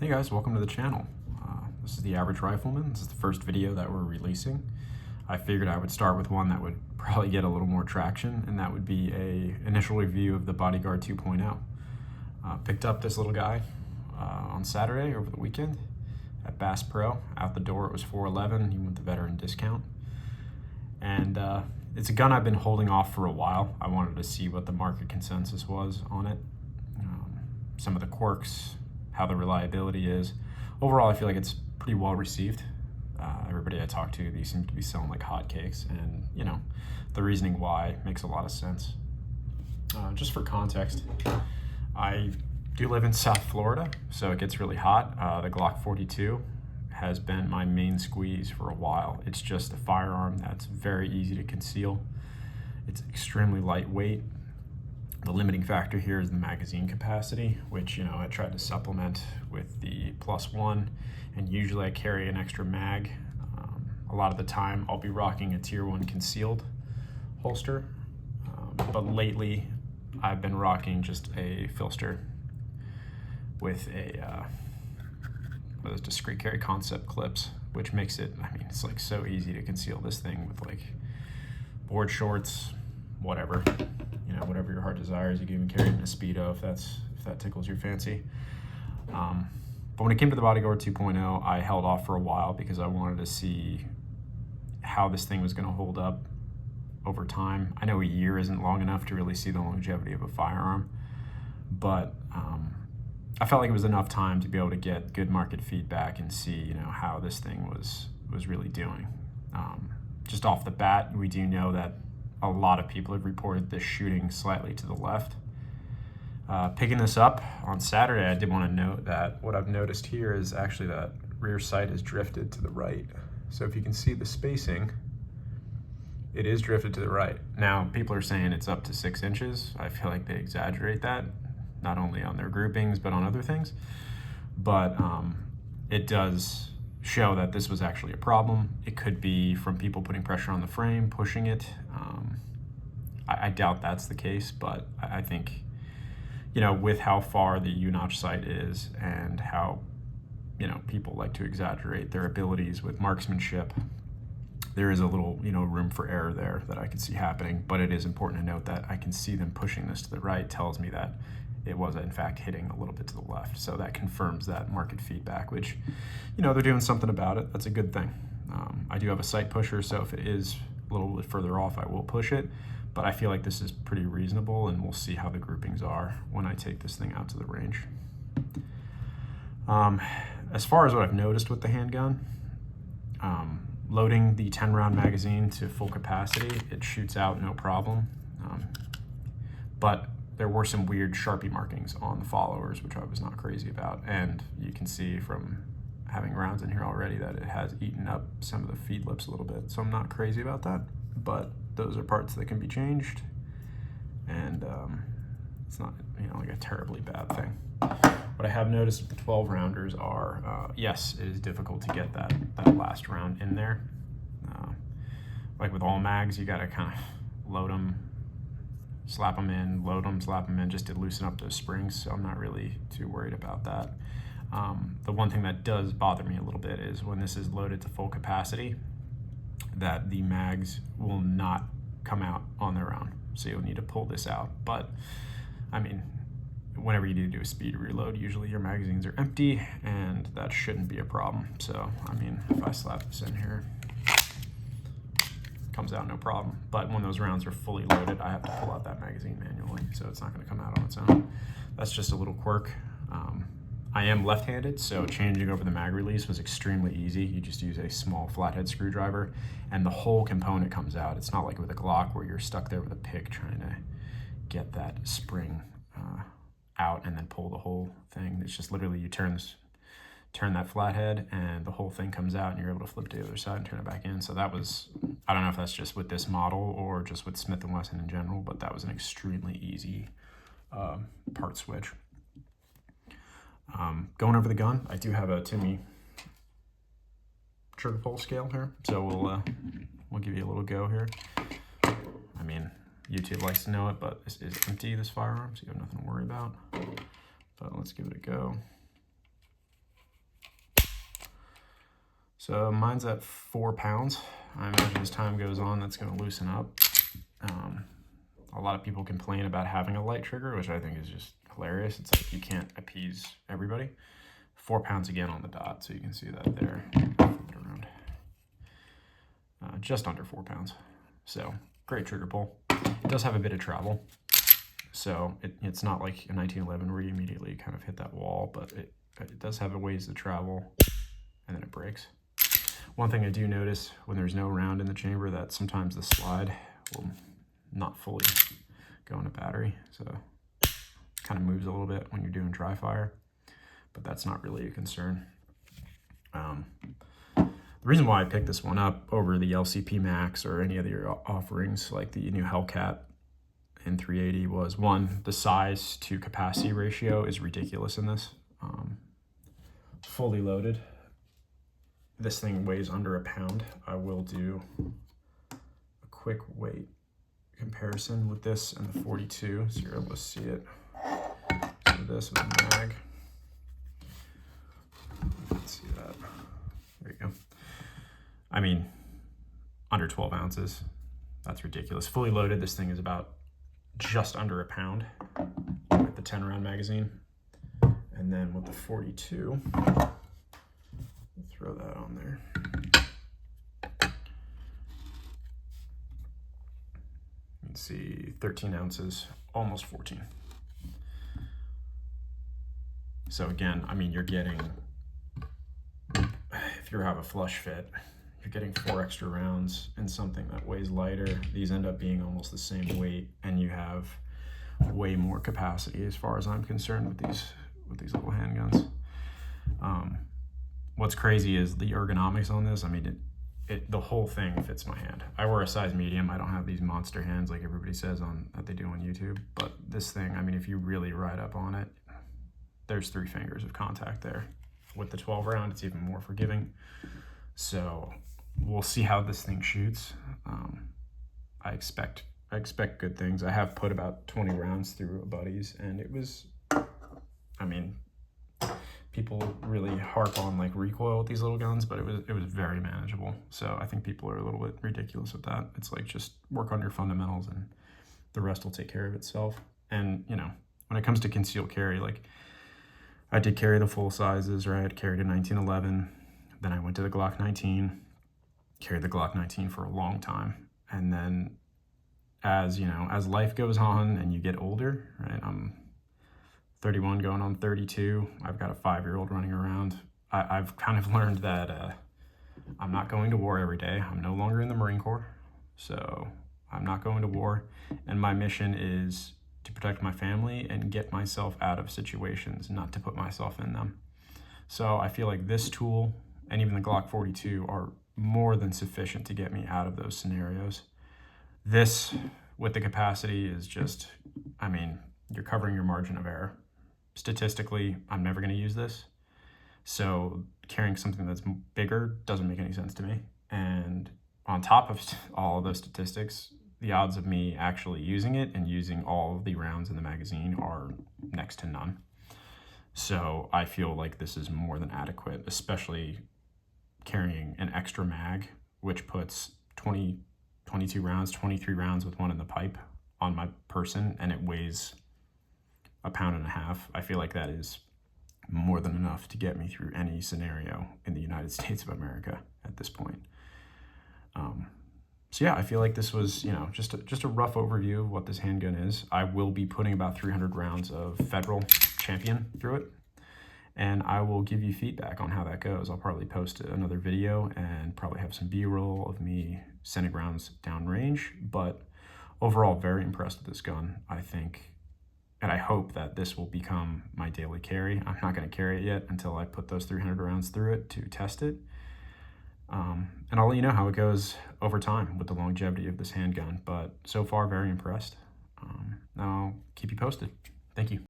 Hey guys, welcome to the channel. This is the Average Rifleman. This is the first video that we're releasing. I figured I would start with one that would probably get a little more traction, and that would be a initial review of the Bodyguard 2.0. Picked up this little guy on Saturday over the weekend at Bass Pro. Out the door it was $411, even with the veteran discount. And it's a gun I've been holding off for a while. I wanted to see what the market consensus was on it, some of the quirks, how the reliability is. Overall, I feel like it's pretty well received. Everybody I talk to, these seem to be selling like hotcakes, and you know, the reasoning why makes a lot of sense. Just for context, I do live in South Florida, so it gets really hot. The Glock 42 has been my main squeeze for a while. It's just a firearm that's very easy to conceal. It's extremely lightweight. The limiting factor here is the magazine capacity, which, you know, I tried to supplement with the +1, and usually I carry an extra mag. A lot of the time I'll be rocking a tier 1 concealed holster, but lately I've been rocking just a filster with those discreet carry concept clips, which makes it, I mean, it's like so easy to conceal this thing with like board shorts, whatever. You know, whatever your heart desires. You can even carry it in a Speedo if that tickles your fancy. But when it came to the Bodyguard 2.0, I held off for a while because I wanted to see how this thing was going to hold up over time. I know a year isn't long enough to really see the longevity of a firearm, but I felt like it was enough time to be able to get good market feedback and see, you know, how this thing was really doing. Just off the bat, we do know that a lot of people have reported this shooting slightly to the left. Picking this up on Saturday, I did want to note that what I've noticed here is actually that rear sight is drifted to the right. So if you can see the spacing, it is drifted to the right. Now, people are saying it's up to 6 inches. I feel like they exaggerate that, not only on their groupings, but on other things. But it does show that this was actually a problem. It could be from people putting pressure on the frame, pushing it. I doubt that's the case, but I think, you know, with how far the U-notch sight is and how, you know, people like to exaggerate their abilities with marksmanship, there is a little, you know, room for error there that I can see happening. But it is important to note that I can see them pushing this to the right tells me that it was in fact hitting a little bit to the left. So that confirms that market feedback, which, you know, they're doing something about it. That's a good thing. I do have a sight pusher, so if it is a little bit further off, I will push it. But I feel like this is pretty reasonable, and we'll see how the groupings are when I take this thing out to the range. As far as what I've noticed with the handgun, loading the 10-round magazine to full capacity, it shoots out no problem. But there were some weird Sharpie markings on the followers, which I was not crazy about. And you can see from having rounds in here already that it has eaten up some of the feed lips a little bit. So I'm not crazy about that, but those are parts that can be changed. And it's not, you know, like a terribly bad thing. What I have noticed with the 12 rounders are, yes, it is difficult to get that last round in there. Like with all mags, you gotta kind of load them, slap them in, load them, slap them in, just to loosen up those springs. So I'm not really too worried about that. The one thing that does bother me a little bit is when this is loaded to full capacity, that the mags will not come out on their own. So you'll need to pull this out. But I mean, whenever you do a speed reload, usually your magazines are empty, and that shouldn't be a problem. So, I mean, if I slap this in here, it comes out no problem. But when those rounds are fully loaded, I have to pull out that magazine manually, so it's not going to come out on its own. That's just a little quirk. I am left-handed, so changing over the mag release was extremely easy. You just use a small flathead screwdriver, and the whole component comes out. It's not like with a Glock where you're stuck there with a pick trying to get that spring out and then pull the whole thing. It's just literally you turn that flathead and the whole thing comes out, and you're able to flip to the other side and turn it back in. So that was, I don't know if that's just with this model or just with Smith Wesson in general, but that was an extremely easy part switch. Going over the gun, I do have a Timmy trigger pull scale here, so we'll give you a little go here. I mean, YouTube likes to know it, but this is empty, this firearm, so you have nothing to worry about. But let's give it a go. So mine's at 4 pounds. I imagine as time goes on, that's going to loosen up. A lot of people complain about having a light trigger, which I think is just hilarious. It's like you can't appease everybody. 4 pounds again on the dot, so you can see that there. Flip it around. Just under 4 pounds. So great trigger pull. It does have a bit of travel. So it's not like a 1911 where you immediately kind of hit that wall, but it does have a ways to travel, and then it breaks. One thing I do notice when there's no round in the chamber, that sometimes the slide will not fully go into battery. So it kind of moves a little bit when you're doing dry fire, but that's not really a concern. The reason why I picked this one up over the LCP Max or any other offerings like the new Hellcat in 380 was, one, the size to capacity ratio is ridiculous in this. Fully loaded, this thing weighs under a pound. I will do a quick weight comparison with this and the 42, so you're able to see it. So this with a mag. Let's see that. There you go. I mean, under 12 ounces. That's ridiculous. Fully loaded, this thing is about just under a pound with the 10-round magazine. And then with the 42, we'll throw that on there. You can see 13 ounces, almost 14. So again, I mean, you're getting, if you have a flush fit, you're getting 4 extra rounds in something that weighs lighter. These end up being almost the same weight, and you have way more capacity as far as I'm concerned with these little handguns. What's crazy is the ergonomics on this. I mean, the whole thing fits my hand. I wear a size medium. I don't have these monster hands like everybody says that they do on YouTube. But this thing, I mean, if you really ride up on it, there's 3 fingers of contact there. With the 12 round, it's even more forgiving. So we'll see how this thing shoots. I expect good things. I have put about 20 rounds through a buddy's, and it was, I mean, people really harp on like recoil with these little guns, but it was very manageable. So I think people are a little bit ridiculous with that. It's like, just work on your fundamentals and the rest will take care of itself. And you know, when it comes to concealed carry, like I did carry the full sizes, right? Carried a 1911, then I went to the Glock 19, carried the Glock 19 for a long time. And then as you know, as life goes on and you get older, right? I'm 31 going on 32. I've got a 5-year-old running around. I've kind of learned that I'm not going to war every day. I'm no longer in the Marine Corps, so I'm not going to war. And my mission is to protect my family and get myself out of situations, not to put myself in them. So I feel like this tool and even the Glock 42 are more than sufficient to get me out of those scenarios. This, with the capacity, is just, I mean, you're covering your margin of error. Statistically, I'm never going to use this. So carrying something that's bigger doesn't make any sense to me. And on top of all of those statistics, the odds of me actually using it and using all of the rounds in the magazine are next to none. So I feel like this is more than adequate, especially carrying an extra mag, which puts 22 rounds, 23 rounds with one in the pipe on my person, and it weighs a pound and a half. I feel like that is more than enough to get me through any scenario in the United States of America at this point. So yeah, I feel like this was, you know, just a rough overview of what this handgun is. I will be putting about 300 rounds of Federal Champion through it, and I will give you feedback on how that goes. I'll probably post another video and probably have some B-roll of me sending rounds downrange, but overall very impressed with this gun. I think, and I hope that this will become my daily carry. I'm not going to carry it yet until I put those 300 rounds through it to test it. And I'll let you know how it goes over time with the longevity of this handgun, but so far very impressed. I'll keep you posted. Thank you.